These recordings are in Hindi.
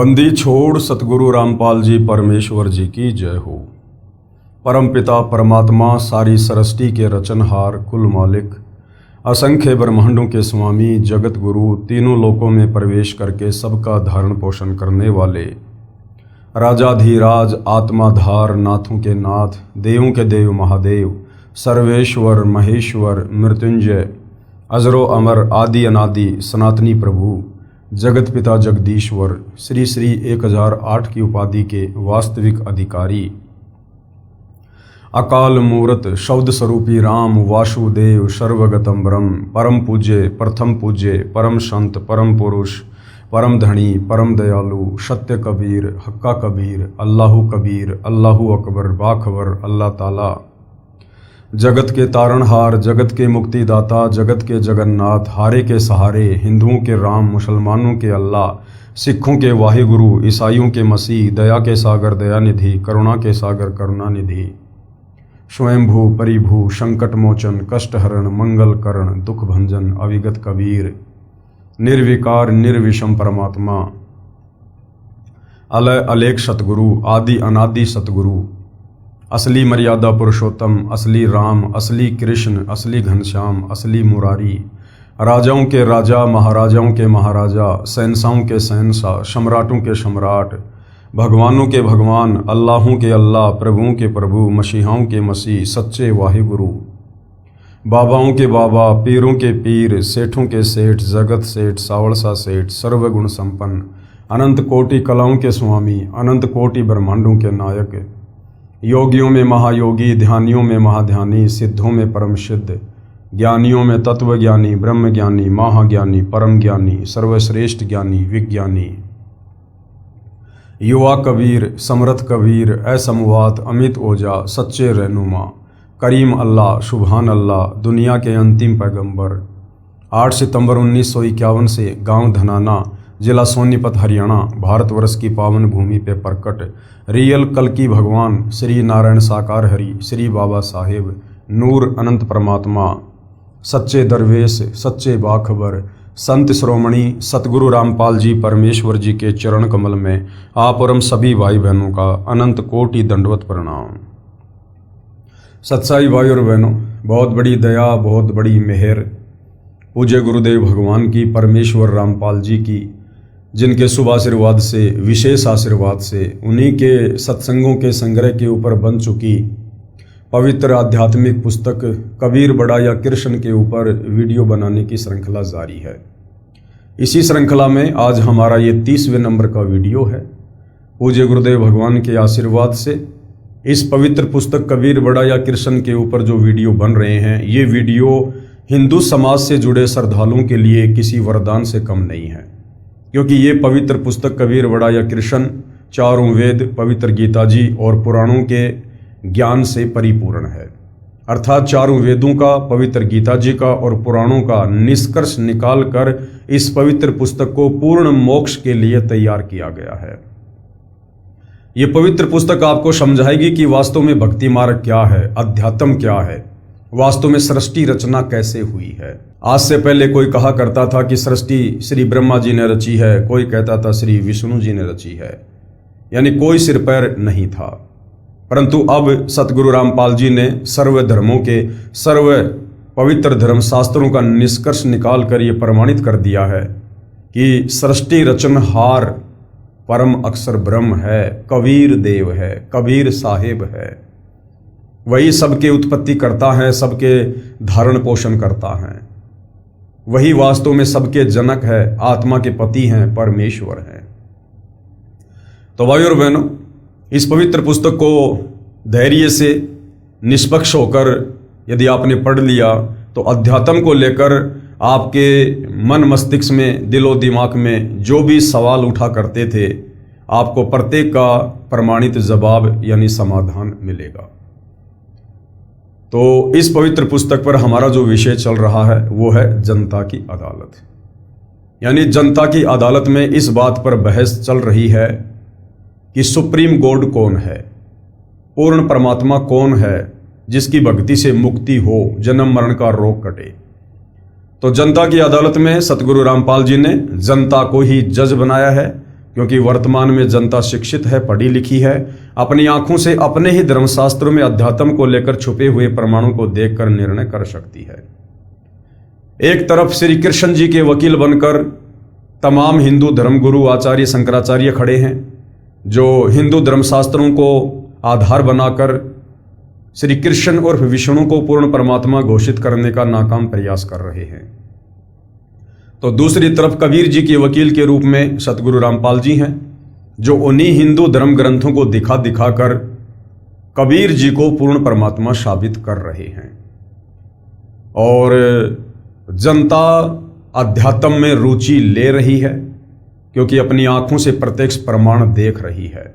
बंदी छोड़ सतगुरु रामपाल जी परमेश्वर जी की जय हो। परम पिता परमात्मा सारी सृष्टि के रचनहार कुल मालिक असंख्य ब्रह्मांडों के स्वामी जगत गुरु तीनों लोकों में प्रवेश करके सबका धारण पोषण करने वाले राजाधीराज आत्माधार नाथों के नाथ देवों के देव महादेव सर्वेश्वर महेश्वर मृत्युंजय अजरो अमर आदि अनादि सनातनी प्रभु जगत पिता जगदीश्वर श्री श्री 1008 की उपाधि के वास्तविक अधिकारी अकाल मूरत शब्द स्वरूपी राम वासुदेव सर्वगतम ब्रह्म परम पूज्य प्रथम पूज्य परम संत परम पुरुष परम धनी परम दयालु सत्य कबीर हक्का कबीर अल्लाहु कबीर अल्लाहु अकबर बाखबर अल्लाह ताला जगत के तारणहार जगत के मुक्तिदाता जगत के जगन्नाथ हारे के सहारे हिंदुओं के राम मुसलमानों के अल्लाह सिखों के वाहिगुरु ईसाइयों के मसीह दया के सागर दयानिधि करुणा के सागर करुणानिधि स्वयंभू परिभू संकट मोचन कष्टहरण मंगल करण दुख भंजन अविगत कबीर निर्विकार निर्विषम परमात्मा अलय अलेख सतगुरु आदि अनादि सतगुरु असली मर्यादा पुरुषोत्तम असली राम असली कृष्ण असली घनश्याम असली मुरारी राजाओं के राजा महाराजाओं के महाराजा शहंशाहों के शहंशाह सम्राटों के सम्राट भगवानों के भगवान अल्लाहों के अल्लाह प्रभुओं के प्रभु मसीहाओं के मसीह सच्चे वाहिगुरु बाबाओं के बाबा पीरों के पीर सेठों के सेठ जगत सेठ सावड़सा सेठ सर्वगुण संपन्न अनंत कोटि कलाओं के स्वामी अनंत कोटि ब्रह्मांडों के नायक योगियों में महायोगी ध्यानियों में महाध्यानी सिद्धों में परम सिद्ध ज्ञानियों में तत्वज्ञानी ब्रह्म ज्ञानी महाज्ञानी परम ज्ञानी सर्वश्रेष्ठ ज्ञानी विज्ञानी युवा कबीर समर्थ कबीर असमवात अमित ओजा सच्चे रहनुमा करीम अल्लाह सुभान अल्लाह दुनिया के अंतिम पैगंबर 8 सितंबर 1951 से गांव धनाना जिला सोनीपत हरियाणा भारतवर्ष की पावन भूमि पे प्रकट रियल कल्कि भगवान श्री नारायण साकार हरि श्री बाबा साहेब नूर अनंत परमात्मा सच्चे दरवेश सच्चे बाखबर संत श्रोमणी सतगुरु रामपाल जी परमेश्वर जी के चरण कमल में आप और हम सभी भाई बहनों का अनंत कोटि दंडवत प्रणाम। सच्चाई भाई और बहनों, बहुत बड़ी दया बहुत बड़ी मेहर पूज्य गुरुदेव भगवान की परमेश्वर रामपाल जी की, जिनके शुभ आशीर्वाद से विशेष आशीर्वाद से उन्हीं के सत्संगों के संग्रह के ऊपर बन चुकी पवित्र आध्यात्मिक पुस्तक कबीर बड़ा या कृष्ण के ऊपर वीडियो बनाने की श्रृंखला जारी है। इसी श्रृंखला में आज हमारा ये 30वें नंबर का वीडियो है। पूज्य गुरुदेव भगवान के आशीर्वाद से इस पवित्र पुस्तक कबीर बड़ा या कृष्ण के ऊपर जो वीडियो बन रहे हैं, ये वीडियो हिंदू समाज से जुड़े श्रद्धालुओं के लिए किसी वरदान से कम नहीं है, क्योंकि ये पवित्र पुस्तक कबीर बड़ा या कृष्ण चारों वेद पवित्र गीता जी और पुराणों के ज्ञान से परिपूर्ण है। अर्थात चारों वेदों का पवित्र गीता जी का और पुराणों का निष्कर्ष निकाल कर इस पवित्र पुस्तक को पूर्ण मोक्ष के लिए तैयार किया गया है। ये पवित्र पुस्तक आपको समझाएगी कि वास्तव में भक्ति मार्ग क्या है, अध्यात्म क्या है, वास्तव में सृष्टि रचना कैसे हुई है। आज से पहले कोई कहा करता था कि सृष्टि श्री ब्रह्मा जी ने रची है, कोई कहता था श्री विष्णु जी ने रची है, यानी कोई सिर पैर नहीं था। परंतु अब सतगुरु रामपाल जी ने सर्व धर्मों के सर्व पवित्र धर्म शास्त्रों का निष्कर्ष निकाल कर ये प्रमाणित कर दिया है कि सृष्टि रचनहार परम अक्षर ब्रह्म है, कबीर देव है, कबीर साहेब है। वही सबके उत्पत्ति करता है, सबके धारण पोषण करता है। वही वास्तव में सबके जनक है, आत्मा के पति हैं, परमेश्वर हैं। तो भाइयों और बहनों, इस पवित्र पुस्तक को धैर्य से निष्पक्ष होकर यदि आपने पढ़ लिया तो अध्यात्म को लेकर आपके मन मस्तिष्क में दिलो दिमाग में जो भी सवाल उठा करते थे, आपको प्रत्येक का प्रमाणित जवाब यानी समाधान मिलेगा। तो इस पवित्र पुस्तक पर हमारा जो विषय चल रहा है वो है जनता की अदालत। यानी जनता की अदालत में इस बात पर बहस चल रही है कि सुप्रीम गॉड कौन है, पूर्ण परमात्मा कौन है, जिसकी भक्ति से मुक्ति हो, जन्म मरण का रोग कटे। तो जनता की अदालत में सतगुरु रामपाल जी ने जनता को ही जज बनाया है, क्योंकि वर्तमान में जनता शिक्षित है, पढ़ी लिखी है, अपनी आंखों से अपने ही धर्मशास्त्रों में अध्यात्म को लेकर छुपे हुए प्रमाणों को देखकर निर्णय कर सकती है। एक तरफ श्री कृष्ण जी के वकील बनकर तमाम हिंदू धर्मगुरु आचार्य शंकराचार्य खड़े हैं, जो हिंदू धर्मशास्त्रों को आधार बनाकर श्री कृष्ण और विष्णु को पूर्ण परमात्मा घोषित करने का नाकाम प्रयास कर रहे हैं। तो दूसरी तरफ कबीर जी के वकील के रूप में सतगुरु रामपाल जी हैं, जो उन्हीं हिंदू धर्म ग्रंथों को दिखा दिखाकर कबीर जी को पूर्ण परमात्मा साबित कर रहे हैं। और जनता अध्यात्म में रुचि ले रही है, क्योंकि अपनी आंखों से प्रत्यक्ष प्रमाण देख रही है।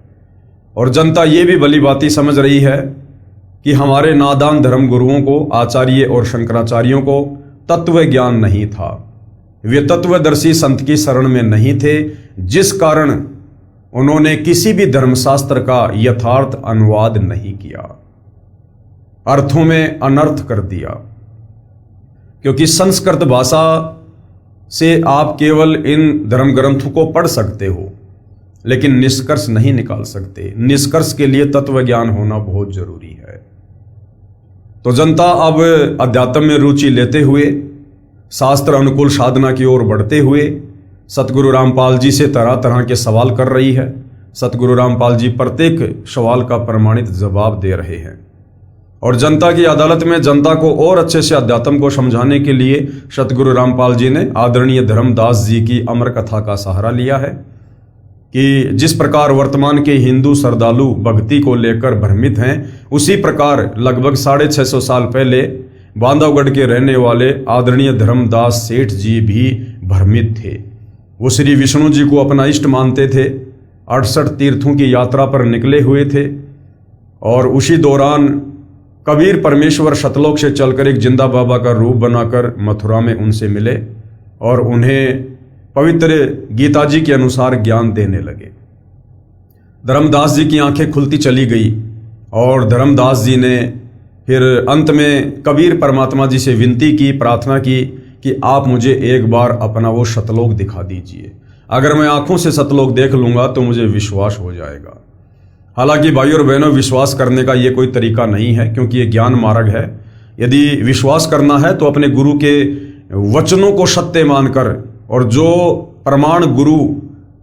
और जनता ये भी भली बाती समझ रही है कि हमारे नादान धर्म गुरुओं को, आचार्य और शंकराचार्यों को तत्व ज्ञान नहीं था, वे तत्वदर्शी संत की शरण में नहीं थे, जिस कारण उन्होंने किसी भी धर्मशास्त्र का यथार्थ अनुवाद नहीं किया, अर्थों में अनर्थ कर दिया। क्योंकि संस्कृत भाषा से आप केवल इन धर्म ग्रंथों को पढ़ सकते हो, लेकिन निष्कर्ष नहीं निकाल सकते। निष्कर्ष के लिए तत्व ज्ञान होना बहुत जरूरी है। तो जनता अब अध्यात्म में रुचि लेते हुए, शास्त्र अनुकूल साधना की ओर बढ़ते हुए सतगुरु रामपाल जी से तरह तरह के सवाल कर रही है। सतगुरु रामपाल जी प्रत्येक सवाल का प्रमाणित जवाब दे रहे हैं। और जनता की अदालत में जनता को और अच्छे से अध्यात्म को समझाने के लिए सतगुरु रामपाल जी ने आदरणीय धर्मदास जी की अमर कथा का सहारा लिया है कि जिस प्रकार वर्तमान के हिंदू श्रद्धालु भक्ति को लेकर भ्रमित हैं, उसी प्रकार लगभग 650 साल पहले बांधवगढ़ के रहने वाले आदरणीय धर्मदास सेठ जी भी भ्रमित थे। वो श्री विष्णु जी को अपना इष्ट मानते थे, 68 तीर्थों की यात्रा पर निकले हुए थे। और उसी दौरान कबीर परमेश्वर सतलोक से चलकर एक जिंदा बाबा का रूप बनाकर मथुरा में उनसे मिले और उन्हें पवित्र गीता जी के अनुसार ज्ञान देने लगे। धर्मदास जी की आंखें खुलती चली गई और धर्मदास जी ने फिर अंत में कबीर परमात्मा जी से विनती की, प्रार्थना की कि आप मुझे एक बार अपना वो सतलोक दिखा दीजिए। अगर मैं आंखों से सतलोक देख लूंगा तो मुझे विश्वास हो जाएगा। हालांकि भाइयों और बहनों, विश्वास करने का ये कोई तरीका नहीं है, क्योंकि ये ज्ञान मार्ग है। यदि विश्वास करना है तो अपने गुरु के वचनों को सत्य मानकर, और जो प्रमाण गुरु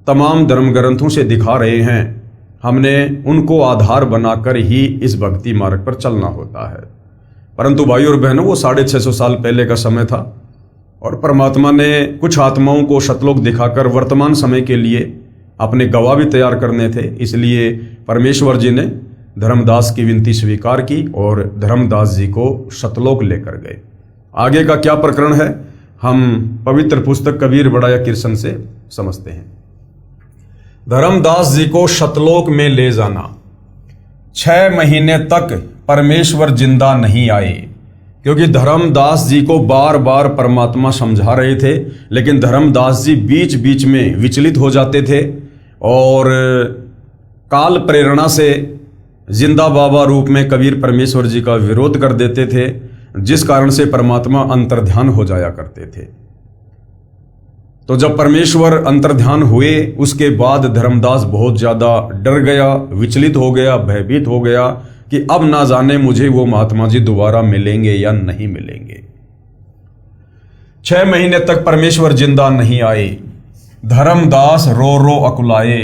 तमाम धर्म ग्रंथों से दिखा रहे हैं, हमने उनको आधार बनाकर ही इस भक्ति मार्ग पर चलना होता है। परंतु भाइयों और बहनों, वो 650 साल पहले का समय था और परमात्मा ने कुछ आत्माओं को सतलोक दिखाकर वर्तमान समय के लिए अपने गवाह भी तैयार करने थे। इसलिए परमेश्वर जी ने धर्मदास की विनती स्वीकार की और धर्मदास जी को सतलोक लेकर गए। आगे का क्या प्रकरण है, हम पवित्र पुस्तक कबीर बड़ाया कृष्ण से समझते हैं। धर्मदास जी को सतलोक में ले जाना। 6 महीने तक परमेश्वर जिंदा नहीं आए, क्योंकि धर्मदास जी को बार बार परमात्मा समझा रहे थे, लेकिन धर्मदास जी बीच बीच में विचलित हो जाते थे और काल प्रेरणा से जिंदा बाबा रूप में कबीर परमेश्वर जी का विरोध कर देते थे, जिस कारण से परमात्मा अंतर्ध्यान हो जाया करते थे। तो जब परमेश्वर अंतर्ध्यान हुए, उसके बाद धर्मदास बहुत ज्यादा डर गया, विचलित हो गया, भयभीत हो गया कि अब ना जाने मुझे वो महात्मा जी दोबारा मिलेंगे या नहीं मिलेंगे। 6 महीने तक परमेश्वर जिंदा नहीं आए। धर्मदास रो रो अकुलाए,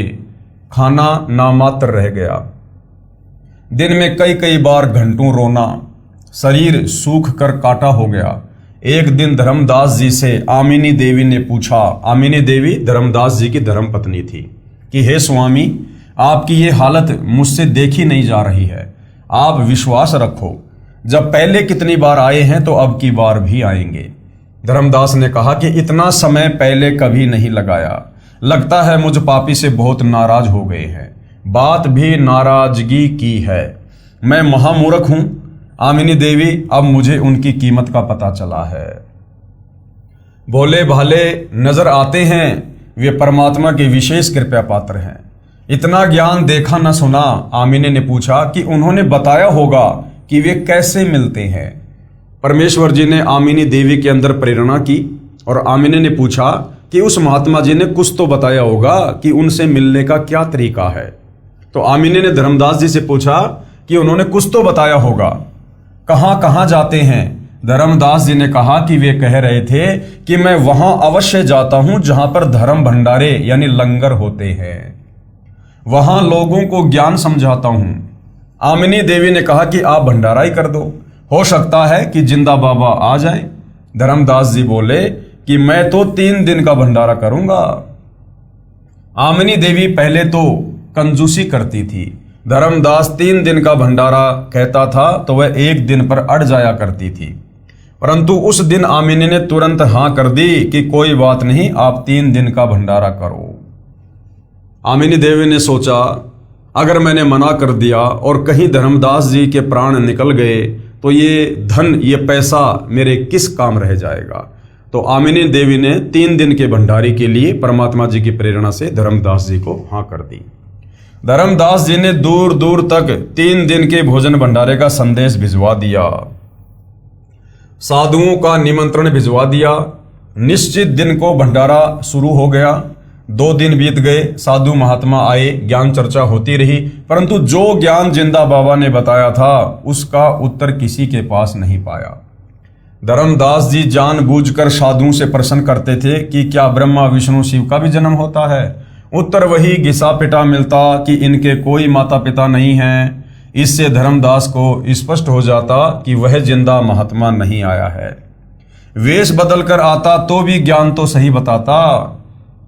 खाना नामात्र रह गया। दिन में कई कई बार घंटों रोना, शरीर सूख कर काटा हो गया। एक दिन धर्मदास जी से आमिनी देवी ने पूछा, आमिनी देवी धर्मदास जी की धर्मपत्नी थी, कि हे स्वामी, आपकी ये हालत मुझसे देखी नहीं जा रही है, आप विश्वास रखो, जब पहले कितनी बार आए हैं तो अब की बार भी आएंगे। धर्मदास ने कहा कि इतना समय पहले कभी नहीं लगाया, लगता है मुझ पापी से बहुत नाराज हो गए हैं, बात भी नाराजगी की है, मैं महामूर्ख हूं। आमिनी देवी, अब मुझे उनकी कीमत का पता चला है। भोले भाले नजर आते हैं, वे परमात्मा के विशेष कृपा पात्र हैं। इतना ज्ञान देखा न सुना। आमिनी ने पूछा कि उन्होंने बताया होगा कि वे कैसे मिलते हैं। परमेश्वर जी ने आमिनी देवी के अंदर प्रेरणा की और आमिनी ने पूछा कि उस महात्मा जी ने कुछ तो बताया होगा कि उनसे मिलने का क्या तरीका है। तो आमिनी ने धर्मदास जी से पूछा कि उन्होंने कुछ तो बताया होगा, कहाँ कहाँ जाते हैं। धर्मदास जी ने कहा कि वे कह रहे थे कि मैं वहां अवश्य जाता हूं जहां पर धर्म भंडारे यानी लंगर होते हैं, वहां लोगों को ज्ञान समझाता हूं। आमिनी देवी ने कहा कि आप भंडारा ही कर दो, हो सकता है कि जिंदा बाबा आ जाए। धर्मदास जी बोले कि मैं तो 3 दिन का भंडारा करूंगा। आमिनी देवी पहले तो कंजूसी करती थी। धर्मदास 3 दिन का भंडारा कहता था तो वह 1 दिन पर अड़ जाया करती थी, परंतु उस दिन आमिनी ने तुरंत हां कर दी कि कोई बात नहीं, आप 3 दिन का भंडारा करो। आमिनी देवी ने सोचा अगर मैंने मना कर दिया और कहीं धर्मदास जी के प्राण निकल गए तो ये धन, ये पैसा मेरे किस काम रह जाएगा। तो आमिनी देवी ने 3 दिन के भंडारे के लिए परमात्मा जी की प्रेरणा से धर्मदास जी को हाँ कर दी। धर्मदास जी ने दूर दूर तक 3 दिन के भोजन भंडारे का संदेश भिजवा दिया, साधुओं का निमंत्रण भिजवा दिया। निश्चित दिन को भंडारा शुरू हो गया। 2 दिन बीत गए, साधु महात्मा आए, ज्ञान चर्चा होती रही, परंतु जो ज्ञान जिंदा बाबा ने बताया था उसका उत्तर किसी के पास नहीं पाया। धर्मदास जी जानबूझकर साधुओं से प्रश्न करते थे कि क्या ब्रह्मा विष्णु शिव का भी जन्म होता है। उत्तर वही घिसा पिटा मिलता कि इनके कोई माता पिता नहीं हैं। इससे धर्मदास को स्पष्ट हो जाता कि वह जिंदा महात्मा नहीं आया है। वेश बदलकर आता तो भी ज्ञान तो सही बताता।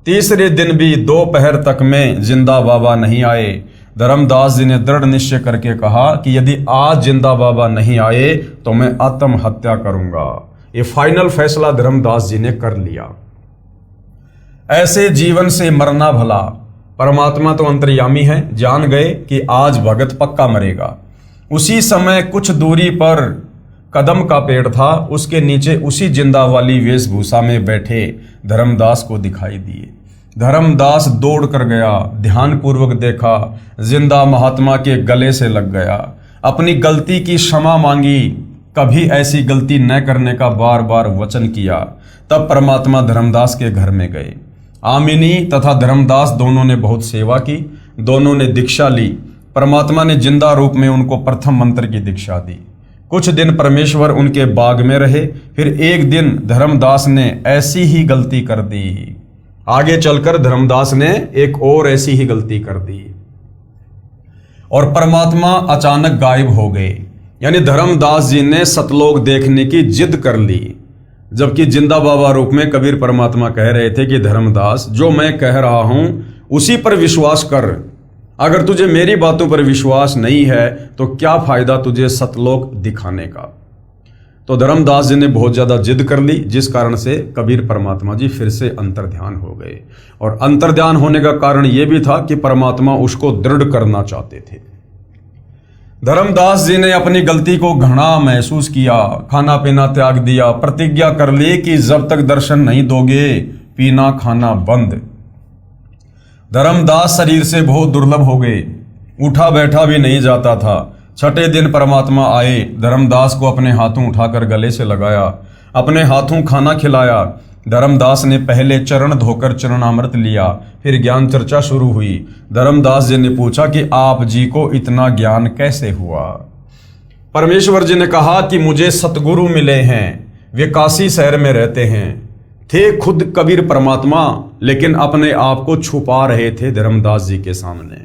तीसरे दिन भी दोपहर तक में जिंदा बाबा नहीं आए। धर्मदास जी ने दृढ़ निश्चय करके कहा कि यदि आज जिंदा बाबा नहीं आए तो मैं आत्महत्या करूंगा। ये फाइनल फैसला धर्मदास जी ने कर लिया। ऐसे जीवन से मरना भला। परमात्मा तो अंतर्यामी है, जान गए कि आज भगत पक्का मरेगा। उसी समय कुछ दूरी पर कदम का पेड़ था, उसके नीचे उसी जिंदा वाली वेशभूषा में बैठे धर्मदास को दिखाई दिए। धर्मदास दौड़ कर गया, ध्यानपूर्वक देखा, जिंदा महात्मा के गले से लग गया, अपनी गलती की क्षमा मांगी, कभी ऐसी गलती न करने का बार बार वचन किया। तब परमात्मा धर्मदास के घर में गए। आमिनी तथा धर्मदास दोनों ने बहुत सेवा की, दोनों ने दीक्षा ली। परमात्मा ने जिंदा रूप में उनको प्रथम मंत्र की दीक्षा दी। कुछ दिन परमेश्वर उनके बाग में रहे। फिर एक दिन धर्मदास ने ऐसी ही गलती कर दी। आगे चलकर धर्मदास ने एक और ऐसी ही गलती कर दी और परमात्मा अचानक गायब हो गए। यानी धर्मदास जी ने सतलोक देखने की जिद कर ली, जबकि जिंदा बाबा रूप में कबीर परमात्मा कह रहे थे कि धर्मदास, जो मैं कह रहा हूं उसी पर विश्वास कर। अगर तुझे मेरी बातों पर विश्वास नहीं है तो क्या फायदा तुझे सतलोक दिखाने का। तो धर्मदास जी ने बहुत ज्यादा जिद कर ली, जिस कारण से कबीर परमात्मा जी फिर से अंतर्ध्यान हो गए। और अंतर्ध्यान होने का कारण यह भी था कि परमात्मा उसको दृढ़ करना चाहते थे। धर्मदास जी ने अपनी गलती को घृणा महसूस किया, खाना पीना त्याग दिया, प्रतिज्ञा कर ली कि जब तक दर्शन नहीं दोगे पीना खाना बंद। धर्मदास शरीर से बहुत दुर्लभ हो गए, उठा बैठा भी नहीं जाता था। छठे दिन परमात्मा आए, धर्मदास को अपने हाथों उठाकर गले से लगाया, अपने हाथों खाना खिलाया। धर्मदास ने पहले चरण धोकर चरणामृत लिया, फिर ज्ञान चर्चा शुरू हुई। धर्मदास जी ने पूछा कि आप जी को इतना ज्ञान कैसे हुआ। परमेश्वर जी ने कहा कि मुझे सतगुरु मिले हैं, वे काशी शहर में रहते हैं। थे खुद कबीर परमात्मा, लेकिन अपने आप को छुपा रहे थे धर्मदास जी के सामने।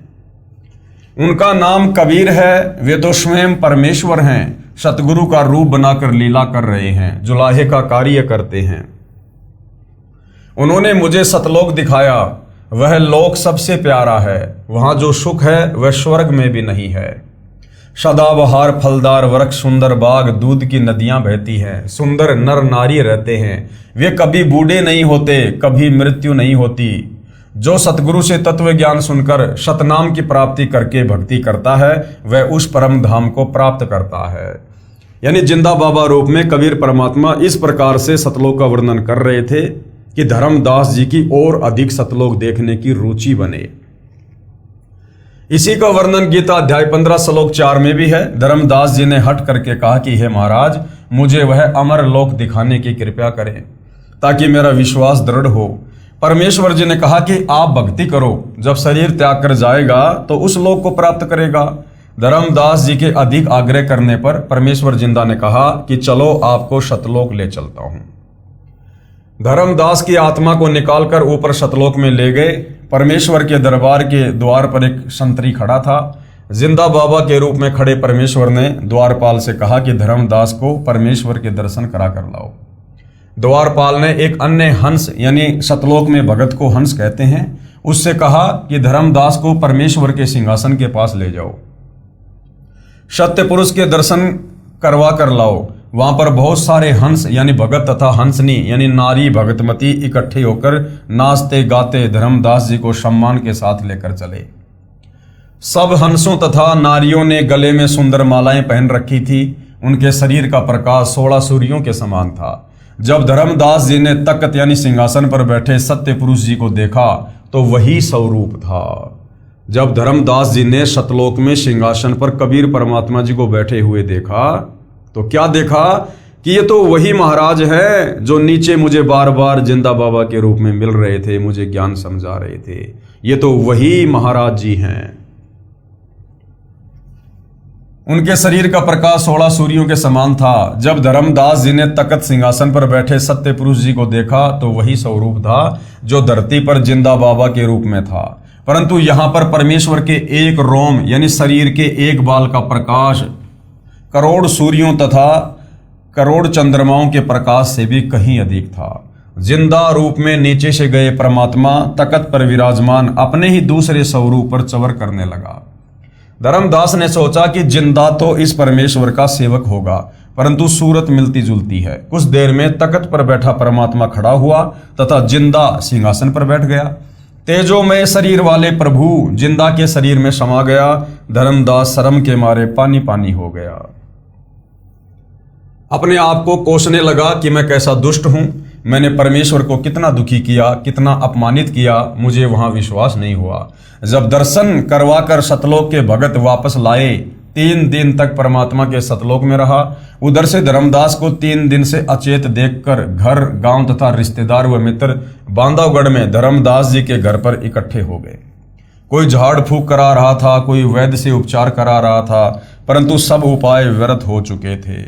उनका नाम कबीर है, वे तो स्वयं परमेश्वर हैं, सतगुरु का रूप बनाकर लीला कर रहे हैं, जुलाहे का कार्य करते हैं। उन्होंने मुझे सतलोक दिखाया, वह लोक सबसे प्यारा है, वहां जो सुख है वह स्वर्ग में भी नहीं है। सदाबहार फलदार वृक्ष, सुंदर बाग, दूध की नदियां बहती हैं, सुंदर नर नारी रहते हैं, वे कभी बूढ़े नहीं होते, कभी मृत्यु नहीं होती। जो सतगुरु से तत्व ज्ञान सुनकर सतनाम की प्राप्ति करके भक्ति करता है वह उस परम धाम को प्राप्त करता है। यानी जिंदा बाबा रूप में कबीर परमात्मा इस प्रकार से सतलोक का वर्णन कर रहे थे कि धर्मदास जी की और अधिक सतलोक देखने की रुचि बने। इसी का वर्णन गीता अध्याय 15 श्लोक 4 में भी है। धर्मदास जी ने हट करके कहा कि हे महाराज, मुझे वह अमर लोक दिखाने की कृपा करें ताकि मेरा विश्वास दृढ़ हो। परमेश्वर जी ने कहा कि आप भक्ति करो, जब शरीर त्याग कर जाएगा तो उस लोक को प्राप्त करेगा। धर्मदास जी के अधिक आग्रह करने पर परमेश्वर जिंदा ने कहा कि चलो आपको शतलोक ले चलता हूं। धर्मदास की आत्मा को निकालकर ऊपर शतलोक में ले गए। परमेश्वर के दरबार के द्वार पर एक संतरी खड़ा था। जिंदा बाबा के रूप में खड़े परमेश्वर ने द्वारपाल से कहा कि धर्मदास को परमेश्वर के दर्शन करा कर लाओ। द्वारपाल ने एक अन्य हंस, यानी शतलोक में भगत को हंस कहते हैं, उससे कहा कि धर्मदास को परमेश्वर के सिंहासन के पास ले जाओ, सत्य पुरुष के दर्शन करवा कर लाओ। वहां पर बहुत सारे हंस यानी भगत तथा हंसनी यानी नारी भगतमती इकट्ठे होकर नाचते गाते धर्मदास जी को सम्मान के साथ लेकर चले। सब हंसों तथा नारियों ने गले में सुंदर मालाएं पहन रखी थी। उनके शरीर का प्रकाश 16 सूर्यों के समान था। जब धर्मदास जी ने तख्त यानी सिंहासन पर बैठे सत्य पुरुष जी को देखा तो वही स्वरूप था। जब धर्मदास जी ने शतलोक में सिंहासन पर कबीर परमात्मा जी को बैठे हुए देखा तो क्या देखा कि ये तो वही महाराज है जो नीचे मुझे बार बार जिंदा बाबा के रूप में मिल रहे थे, मुझे ज्ञान समझा रहे थे। ये तो वही महाराज जी हैं। उनके शरीर का प्रकाश 16 सूर्यों के समान था। जब धर्मदास जी ने तख्त सिंहासन पर बैठे सत्य पुरुष जी को देखा तो वही स्वरूप था जो धरती पर जिंदा बाबा के रूप में था। परंतु यहां पर परमेश्वर के एक रोम यानी शरीर के एक बाल का प्रकाश करोड़ सूर्यों तथा करोड़ चंद्रमाओं के प्रकाश से भी कहीं अधिक था। जिंदा रूप में नीचे से गए परमात्मा तख्त पर विराजमान अपने ही दूसरे स्वरूप पर चवर करने लगा। धर्मदास ने सोचा कि जिंदा तो इस परमेश्वर का सेवक होगा, परंतु सूरत मिलती जुलती है। कुछ देर में तख्त पर बैठा परमात्मा खड़ा हुआ तथा जिंदा सिंहासन पर बैठ गया। तेजोमय शरीर वाले प्रभु जिंदा के शरीर में समा गया। धर्मदास शर्म के मारे पानी पानी हो गया। अपने आप को कोसने लगा कि मैं कैसा दुष्ट हूं, मैंने परमेश्वर को कितना दुखी किया, कितना अपमानित किया। मुझे वहां विश्वास नहीं हुआ। जब दर्शन करवाकर सतलोक के भगत वापस लाए, 3 दिन तक परमात्मा के सतलोक में रहा। उधर से धर्मदास को 3 दिन से अचेत देखकर घर गांव तथा रिश्तेदार व मित्र बांधवगढ़ में धर्मदास जी के घर पर इकट्ठे हो गए। कोई झाड़ फूक करा रहा था, कोई वैद्य से उपचार करा रहा था, परंतु सब उपाय व्यर्थ हो चुके थे।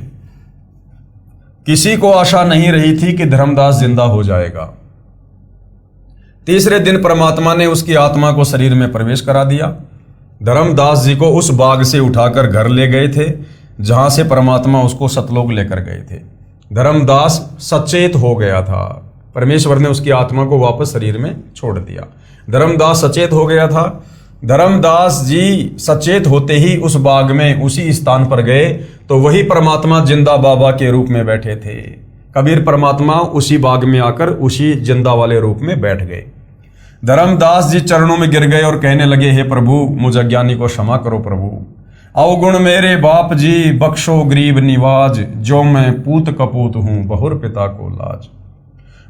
किसी को आशा नहीं रही थी कि धर्मदास जिंदा हो जाएगा। तीसरे दिन परमात्मा ने उसकी आत्मा को शरीर में प्रवेश करा दिया। धर्मदास जी को उस बाग से उठाकर घर ले गए थे जहां से परमात्मा उसको सतलोक लेकर गए थे। धर्मदास सचेत हो गया था। परमेश्वर ने उसकी आत्मा को वापस शरीर में छोड़ दिया। धर्मदास सचेत हो गया था। धर्मदास जी सचेत होते ही उस बाग में उसी स्थान पर गए तो वही परमात्मा जिंदा बाबा के रूप में बैठे थे। कबीर परमात्मा उसी बाग में आकर उसी जिंदा वाले रूप में बैठ गए। धर्मदास जी चरणों में गिर गए और कहने लगे, हे प्रभु, मुझ अज्ञानी को क्षमा करो प्रभु। अवगुण मेरे बाप जी, बख्शो गरीब निवाज, जो मैं पूत कपूत हूं बहुर पिता को लाज।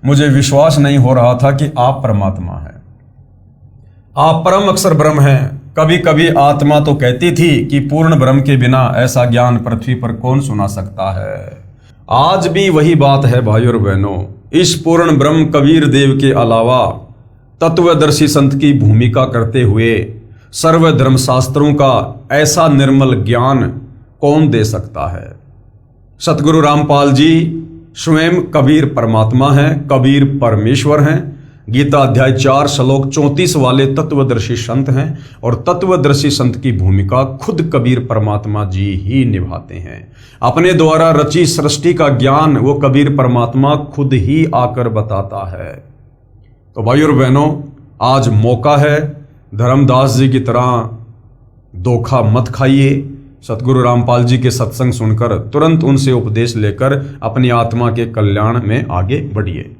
मुझे विश्वास नहीं हो रहा था कि आप परमात्मा हैं, आप परम अक्षर ब्रह्म हैं। कभी कभी आत्मा तो कहती थी कि पूर्ण ब्रह्म के बिना ऐसा ज्ञान पृथ्वी पर कौन सुना सकता है। आज भी वही बात है भाइयों और बहनों। इस पूर्ण ब्रह्म कबीर देव के अलावा तत्वदर्शी संत की भूमिका करते हुए सर्व धर्मशास्त्रों का ऐसा निर्मल ज्ञान कौन दे सकता है। सतगुरु रामपाल जी स्वयं कबीर परमात्मा हैं, कबीर परमेश्वर हैं। गीता अध्याय 4 श्लोक 34 वाले तत्वदर्शी संत हैं और तत्वदर्शी संत की भूमिका खुद कबीर परमात्मा जी ही निभाते हैं। अपने द्वारा रची सृष्टि का ज्ञान वो कबीर परमात्मा खुद ही आकर बताता है। तो भाइयों और बहनों, आज मौका है, धर्मदास जी की तरह धोखा मत खाइए। सतगुरु रामपाल जी के सत्संग सुनकर तुरंत उनसे उपदेश लेकर अपनी आत्मा के कल्याण में आगे बढ़िए।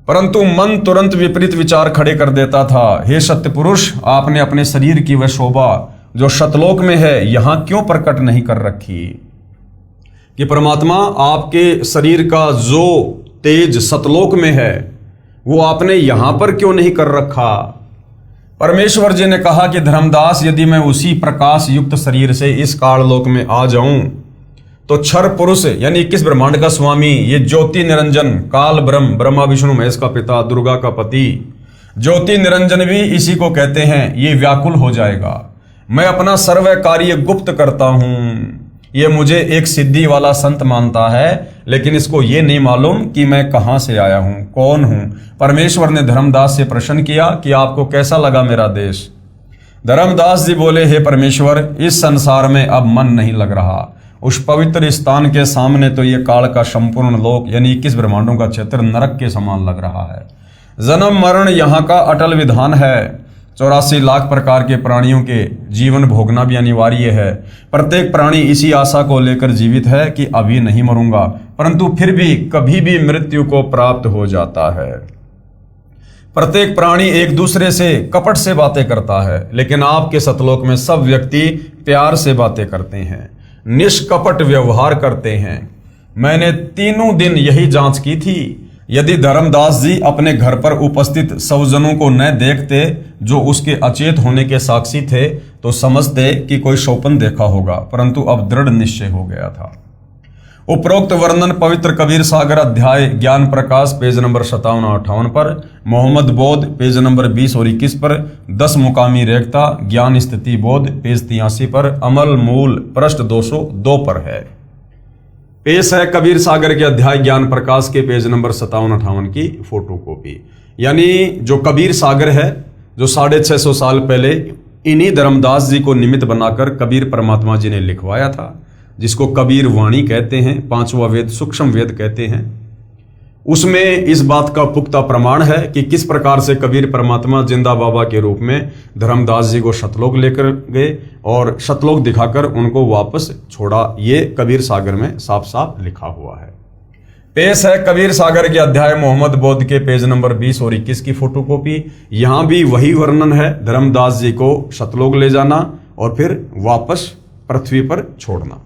परंतु मन तुरंत विपरीत विचार खड़े कर देता था। हे सत्य पुरुष, आपने अपने शरीर की वह शोभा जो शतलोक में है यहां क्यों प्रकट नहीं कर रखी? कि परमात्मा आपके शरीर का जो तेज सतलोक में है वो आपने यहां पर क्यों नहीं कर रखा? परमेश्वर जी ने कहा कि धर्मदास, यदि मैं उसी प्रकाश युक्त शरीर से इस काललोक में आ जाऊं तो क्षर पुरुष यानी 21 ब्रह्मांड का स्वामी, ये ज्योति निरंजन काल ब्रह्म, ब्रह्मा विष्णु महेश का पिता, दुर्गा का पति, ज्योति निरंजन भी इसी को कहते हैं। ये व्याकुल हो जाएगा। मैं अपना सर्व कार्य गुप्त करता हूं। ये मुझे एक सिद्धि वाला संत मानता है, लेकिन इसको ये नहीं मालूम कि मैं कहां से आया हूं, कौन हूं। परमेश्वर ने धर्मदास से प्रश्न किया कि आपको कैसा लगा मेरा देश। धर्मदास जी बोले, हे परमेश्वर, इस संसार में अब मन नहीं लग रहा। उस पवित्र स्थान के सामने तो ये काल का संपूर्ण लोक यानी 21 ब्रह्मांडों का क्षेत्र नरक के समान लग रहा है। जन्म मरण यहाँ का अटल विधान है। 84 लाख प्रकार के प्राणियों के जीवन भोगना भी अनिवार्य है। प्रत्येक प्राणी इसी आशा को लेकर जीवित है कि अभी नहीं मरूंगा, परंतु फिर भी कभी भी मृत्यु को प्राप्त हो जाता है। प्रत्येक प्राणी एक दूसरे से कपट से बातें करता है, लेकिन आपके सतलोक में सब व्यक्ति प्यार से बातें करते हैं, निष्कपट व्यवहार करते हैं। मैंने तीनों दिन यही जांच की थी। यदि धर्मदास जी अपने घर पर उपस्थित सौजनों को न देखते जो उसके अचेत होने के साक्षी थे, तो समझते कि कोई स्वप्न देखा होगा, परंतु अब दृढ़ निश्चय हो गया था। उपरोक्त वर्णन पवित्र कबीर सागर अध्याय ज्ञान प्रकाश पेज नंबर 57-58 पर, मोहम्मद बोध पेज नंबर 20 और 21 पर, 10 मुकामी रेखता ज्ञान स्थिति बोध पेज 83 पर, अमल मूल पृष्ठ 202 पर है। पेश है कबीर सागर के अध्याय ज्ञान प्रकाश के पेज नंबर 57-58 की फोटो कॉपी। यानी जो कबीर सागर है, जो 650 साल पहले इन्हीं धर्मदास जी को निमित्त बनाकर कबीर परमात्मा जी ने लिखवाया था, जिसको कबीर वाणी कहते हैं, 5वां वेद सूक्ष्म वेद कहते हैं। उसमें इस बात का पुख्ता प्रमाण है कि किस प्रकार से कबीर परमात्मा जिंदा बाबा के रूप में धर्मदास जी को सतलोक लेकर गए और सतलोक दिखाकर उनको वापस छोड़ा। ये कबीर सागर में साफ साफ लिखा हुआ है। पेश है कबीर सागर के अध्याय मोहम्मद बोध के पेज नंबर 20 और 21 की फोटोकॉपी। यहां भी वही वर्णन है, धर्मदास जी को सतलोक ले जाना और फिर वापस पृथ्वी पर छोड़ना।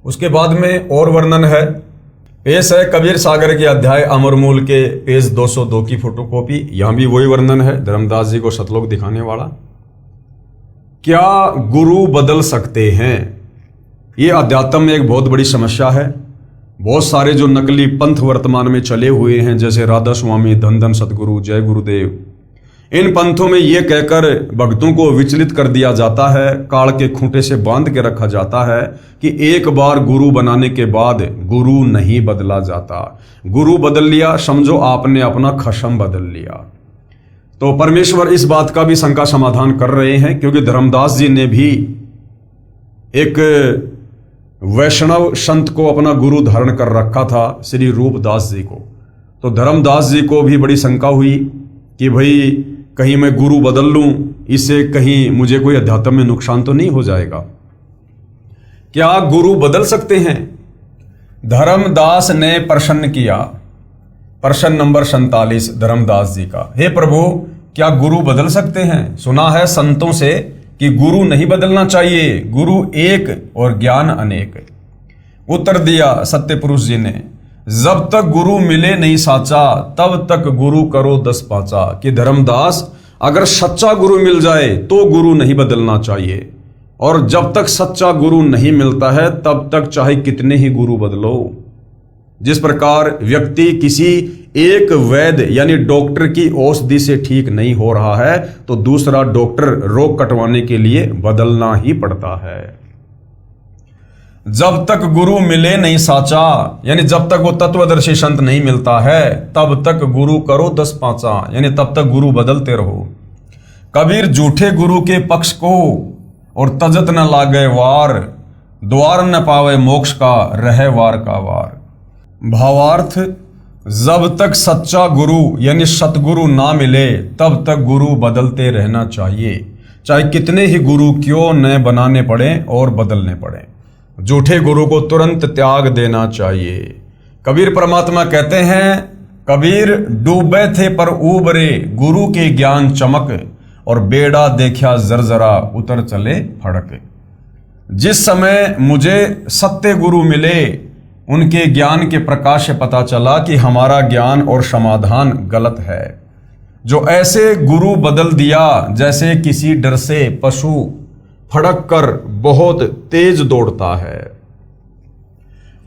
उसके बाद में और वर्णन है। पेश है कबीर सागर के अध्याय अमरमूल के पेज 202 की फोटोकॉपी। यहां भी वही वर्णन है, धर्मदास जी को सतलोक दिखाने वाला। क्या गुरु बदल सकते हैं? ये अध्यात्म में एक बहुत बड़ी समस्या है। बहुत सारे जो नकली पंथ वर्तमान में चले हुए हैं, जैसे राधा स्वामी, धन धन सतगुरु, जय गुरुदेव, इन पंथों में यह कहकर भक्तों को विचलित कर दिया जाता है, काल के खूंटे से बांध के रखा जाता है कि एक बार गुरु बनाने के बाद गुरु नहीं बदला जाता। गुरु बदल लिया समझो आपने अपना खशम बदल लिया। तो परमेश्वर इस बात का भी शंका समाधान कर रहे हैं, क्योंकि धर्मदास जी ने भी एक वैष्णव संत को अपना गुरु धारण कर रखा था, श्री रूपदास जी को। तो धर्मदास जी को भी बड़ी शंका हुई कि भाई कहीं मैं गुरु बदल लूं, इससे कहीं मुझे कोई अध्यात्म में नुकसान तो नहीं हो जाएगा। क्या गुरु बदल सकते हैं? धर्मदास ने प्रश्न किया, प्रश्न नंबर 47 धर्मदास जी का। हे प्रभु, क्या गुरु बदल सकते हैं? सुना है संतों से कि गुरु नहीं बदलना चाहिए, गुरु एक और ज्ञान अनेक। उत्तर दिया सत्य पुरुष जी ने, जब तक गुरु मिले नहीं साचा, तब तक गुरु करो 10 पाचा। कि धर्मदास, अगर सच्चा गुरु मिल जाए तो गुरु नहीं बदलना चाहिए, और जब तक सच्चा गुरु नहीं मिलता है तब तक चाहे कितने ही गुरु बदलो। जिस प्रकार व्यक्ति किसी एक वैद्य यानी डॉक्टर की औषधि से ठीक नहीं हो रहा है, तो दूसरा डॉक्टर रोग कटवाने के लिए बदलना ही पड़ता है। जब तक गुरु मिले नहीं साचा, यानी जब तक वो तत्वदर्शी संत नहीं मिलता है, तब तक गुरु करो 10 पाचा, यानी तब तक गुरु बदलते रहो। कबीर झूठे गुरु के पक्ष को और तजत न लागे वार, द्वार न पावे मोक्ष का, रहे वार का वार। भावार्थ, जब तक सच्चा गुरु यानी सतगुरु ना मिले तब तक गुरु बदलते रहना चाहिए, चाहे कितने ही गुरु क्यों न बनाने पड़े और बदलने पड़े। झूठे गुरु को तुरंत त्याग देना चाहिए। कबीर परमात्मा कहते हैं, कबीर डूबे थे पर उबरे, गुरु के ज्ञान चमक, और बेड़ा देखा जरजरा, उतर चले फड़क। जिस समय मुझे सत्य गुरु मिले, उनके ज्ञान के प्रकाश से पता चला कि हमारा ज्ञान और समाधान गलत है। जो ऐसे गुरु बदल दिया जैसे किसी डर से पशु फड़क कर बहुत तेज दौड़ता है।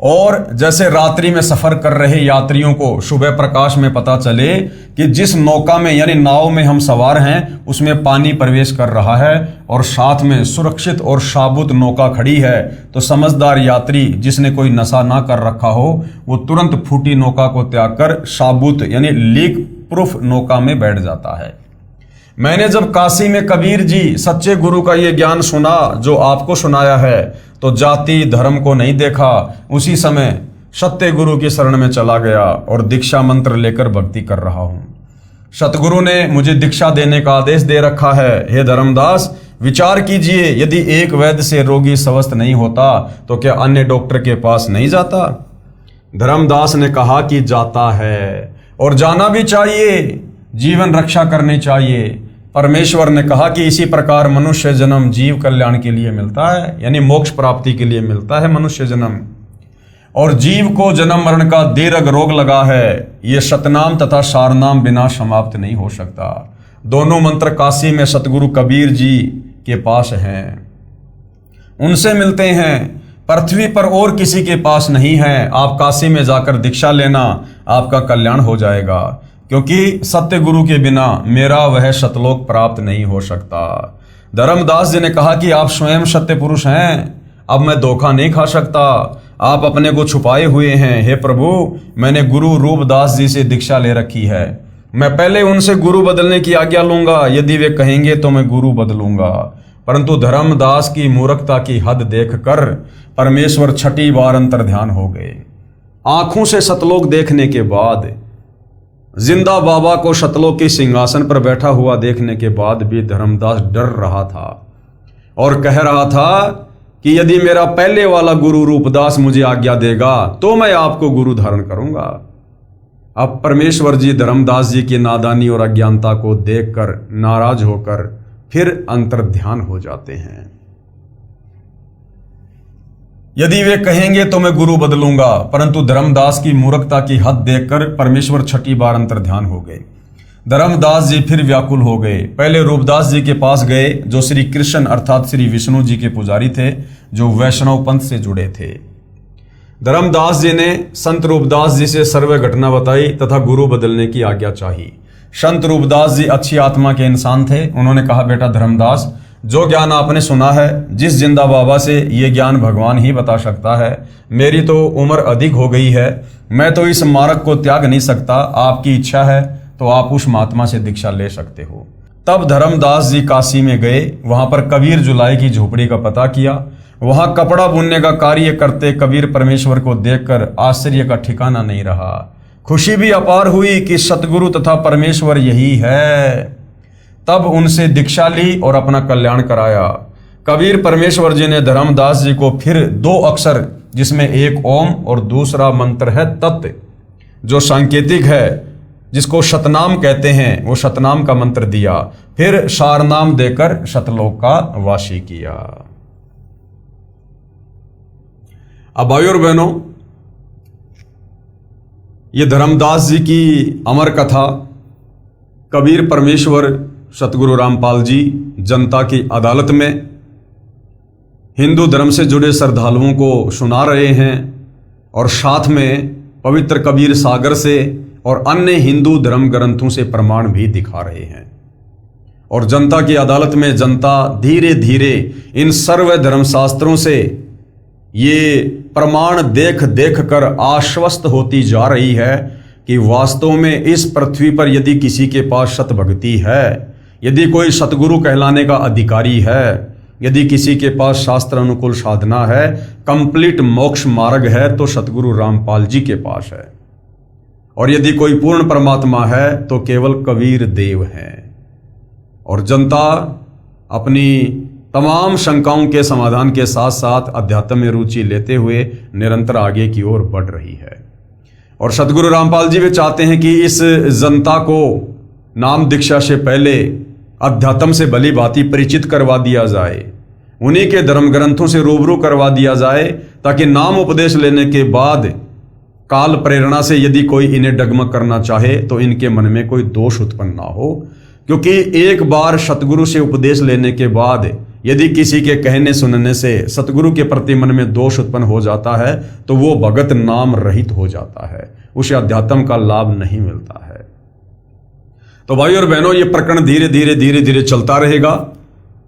और जैसे रात्रि में सफर कर रहे यात्रियों को सुबह प्रकाश में पता चले कि जिस नौका में यानी नाव में हम सवार हैं उसमें पानी प्रवेश कर रहा है और साथ में सुरक्षित और साबुत नौका खड़ी है, तो समझदार यात्री जिसने कोई नशा ना कर रखा हो वो तुरंत फूटी नौका को त्याग कर साबुत यानी लीक प्रूफ नौका में बैठ जाता है। मैंने जब काशी में कबीर जी सच्चे गुरु का ये ज्ञान सुना जो आपको सुनाया है, तो जाति धर्म को नहीं देखा, उसी समय सत्य गुरु की शरण में चला गया और दीक्षा मंत्र लेकर भक्ति कर रहा हूं। सतगुरु ने मुझे दीक्षा देने का आदेश दे रखा है। हे धर्मदास, विचार कीजिए, यदि एक वैद्य से रोगी स्वस्थ नहीं होता तो क्या अन्य डॉक्टर के पास नहीं जाता? धर्मदास ने कहा कि जाता है और जाना भी चाहिए, जीवन रक्षा करनी चाहिए। परमेश्वर ने कहा कि इसी प्रकार मनुष्य जन्म जीव कल्याण के लिए मिलता है, यानी मोक्ष प्राप्ति के लिए मिलता है मनुष्य जन्म। और जीव को जन्म मरण का दीर्घ रोग लगा है, ये सतनाम तथा सारनाम बिना समाप्त नहीं हो सकता। दोनों मंत्र काशी में सतगुरु कबीर जी के पास हैं, उनसे मिलते हैं, पृथ्वी पर और किसी के पास नहीं है। आप काशी में जाकर दीक्षा लेना, आपका कल्याण हो जाएगा, क्योंकि सत्य गुरु के बिना मेरा वह सतलोक प्राप्त नहीं हो सकता। धर्मदास जी ने कहा कि आप स्वयं सत्य पुरुष हैं, अब मैं धोखा नहीं खा सकता, आप अपने को छुपाए हुए हैं। हे प्रभु, मैंने गुरु रूपदास जी से दीक्षा ले रखी है, मैं पहले उनसे गुरु बदलने की आज्ञा लूंगा, यदि वे कहेंगे तो मैं गुरु बदलूंगा। परंतु धर्मदास की मूर्खता की हद देखकर परमेश्वर छठी बार अंतर्ध्यान हो गए। आंखों से सतलोक देखने के बाद, जिंदा बाबा को सतलोक के सिंहासन पर बैठा हुआ देखने के बाद भी धर्मदास डर रहा था और कह रहा था कि यदि मेरा पहले वाला गुरु रूपदास मुझे आज्ञा देगा तो मैं आपको गुरु धारण करूंगा। अब परमेश्वर जी धर्मदास जी की नादानी और अज्ञानता को देखकर नाराज होकर फिर अंतर्ध्यान हो जाते हैं। यदि वे कहेंगे तो मैं गुरु बदलूंगा, परंतु धर्मदास की मूर्खता की हद देखकर परमेश्वर छठी बार अंतर्ध्यान हो गए। धर्मदास जी फिर व्याकुल हो गए। पहले रूपदास जी के पास गए जो श्री कृष्ण अर्थात श्री विष्णु जी के पुजारी थे, जो वैष्णव पंथ से जुड़े थे। धर्मदास जी ने संत रूपदास जी से सर्व घटना बताई तथा गुरु बदलने की आज्ञा चाही। संत रूपदास जी अच्छी आत्मा के इंसान थे। उन्होंने कहा, बेटा धर्मदास, जो ज्ञान आपने सुना है, जिस जिंदा बाबा से ये ज्ञान भगवान ही बता सकता है। मेरी तो उम्र अधिक हो गई है, मैं तो इस मार्ग को त्याग नहीं सकता। आपकी इच्छा है तो आप उस महात्मा से दीक्षा ले सकते हो। तब धर्मदास जी काशी में गए, वहां पर कबीर जुलाई की झोपड़ी का पता किया। वहां कपड़ा बुनने का कार्य करते कबीर परमेश्वर को देखकर आश्चर्य का ठिकाना नहीं रहा। खुशी भी अपार हुई कि सतगुरु तथा परमेश्वर यही है। तब उनसे दीक्षा ली और अपना कल्याण कराया। कबीर परमेश्वर जी ने धर्मदास जी को फिर 2 अक्षर, जिसमें एक ओम और दूसरा मंत्र है तत्, जो सांकेतिक है, जिसको सतनाम कहते हैं, वो सतनाम का मंत्र दिया। फिर सारनाम देकर सतलोक का वासी किया। अब भाइयों और बहनों, ये धर्मदास जी की अमर कथा कबीर परमेश्वर सतगुरु रामपाल जी जनता की अदालत में हिंदू धर्म से जुड़े श्रद्धालुओं को सुना रहे हैं और साथ में पवित्र कबीर सागर से और अन्य हिंदू धर्म ग्रंथों से प्रमाण भी दिखा रहे हैं। और जनता की अदालत में जनता धीरे धीरे इन सर्व धर्मशास्त्रों से ये प्रमाण देख देख कर आश्वस्त होती जा रही है कि वास्तव में इस पृथ्वी पर यदि किसी के पास सतभक्ति है, यदि कोई सतगुरु कहलाने का अधिकारी है, यदि किसी के पास शास्त्र अनुकूल साधना है, कंप्लीट मोक्ष मार्ग है, तो सतगुरु रामपाल जी के पास है। और यदि कोई पूर्ण परमात्मा है तो केवल कबीर देव हैं। और जनता अपनी तमाम शंकाओं के समाधान के साथ साथ अध्यात्म में रुचि लेते हुए निरंतर आगे की ओर बढ़ रही है। और सतगुरु रामपाल जी भी चाहते हैं कि इस जनता को नाम दीक्षा से पहले अध्यात्म से भली भांति परिचित करवा दिया जाए, उन्हीं के धर्म ग्रंथों से रूबरू करवा दिया जाए, ताकि नाम उपदेश लेने के बाद काल प्रेरणा से यदि कोई इन्हें डगमग करना चाहे तो इनके मन में कोई दोष उत्पन्न ना हो। क्योंकि एक बार सतगुरु से उपदेश लेने के बाद यदि किसी के कहने सुनने से सतगुरु के प्रति मन में दोष उत्पन्न हो जाता है तो वो भगत नाम रहित हो जाता है, उसे अध्यात्म का लाभ नहीं मिलता है। तो भाई और बहनों, ये प्रकरण धीरे धीरे चलता रहेगा।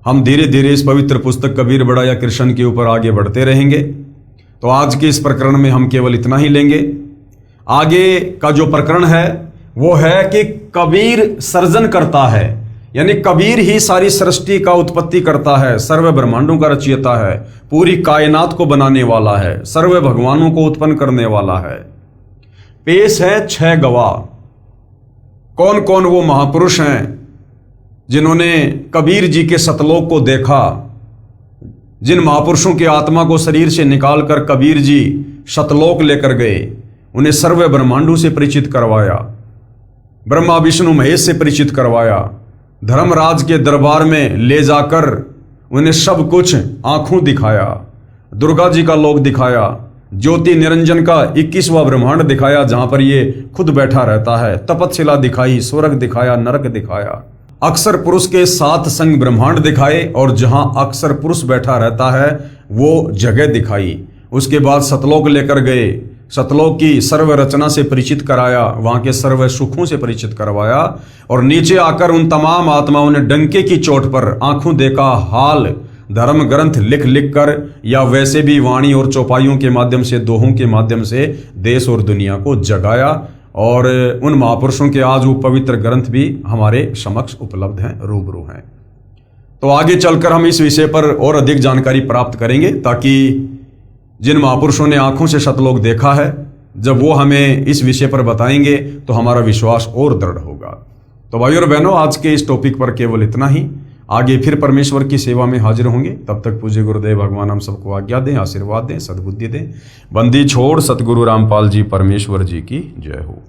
हम धीरे धीरे इस पवित्र पुस्तक कबीर बड़ा या कृष्ण के ऊपर आगे बढ़ते रहेंगे। तो आज के इस प्रकरण में हम केवल इतना ही लेंगे। आगे का जो प्रकरण है वो है कि कबीर सर्जन करता है, यानी कबीर ही सारी सृष्टि का उत्पत्ति करता है, सर्व ब्रह्मांडों का रचयिता है, पूरी कायनात को बनाने वाला है, सर्व भगवानों को उत्पन्न करने वाला है। पेश है 6 गवाह। कौन कौन वो महापुरुष हैं जिन्होंने कबीर जी के सतलोक को देखा, जिन महापुरुषों की आत्मा को शरीर से निकालकर कबीर जी सतलोक लेकर गए, उन्हें सर्व ब्रह्मांडों से परिचित करवाया, ब्रह्मा विष्णु महेश से परिचित करवाया, धर्मराज के दरबार में ले जाकर उन्हें सब कुछ आंखों दिखाया, दुर्गा जी का लोक दिखाया, ज्योति निरंजन का 21वां ब्रह्मांड दिखाया जहां पर ये खुद बैठा रहता है, तपतशिला दिखाई, स्वर्ग दिखाया, नरक दिखाया, अक्षर पुरुष के 7 संग ब्रह्मांड दिखाए और जहां अक्षर पुरुष बैठा रहता है वो जगह दिखाई। उसके बाद सतलोक लेकर गए, सतलोक की सर्व रचना से परिचित कराया, वहां के सर्व सुखों से परिचित करवाया और नीचे आकर उन तमाम आत्माओं ने डंके की चोट पर आंखों देखा हाल धर्म ग्रंथ लिख लिख कर या वैसे भी वाणी और चौपाइयों के माध्यम से, दोहों के माध्यम से देश और दुनिया को जगाया। और उन महापुरुषों के आज वो पवित्र ग्रंथ भी हमारे समक्ष उपलब्ध हैं, रूबरू हैं। तो आगे चलकर हम इस विषय पर और अधिक जानकारी प्राप्त करेंगे, ताकि जिन महापुरुषों ने आंखों से सतलोक देखा है, जब वो हमें इस विषय पर बताएंगे तो हमारा विश्वास और दृढ़ होगा। तो भाइयों और बहनों, आज के इस टॉपिक पर केवल इतना ही। आगे फिर परमेश्वर की सेवा में हाजिर होंगे। तब तक पूज्य गुरुदेव भगवान हम सबको आज्ञा दें, आशीर्वाद दें, सद्बुद्धि दें। बंदी छोड़ सतगुरु रामपाल जी परमेश्वर जी की जय हो।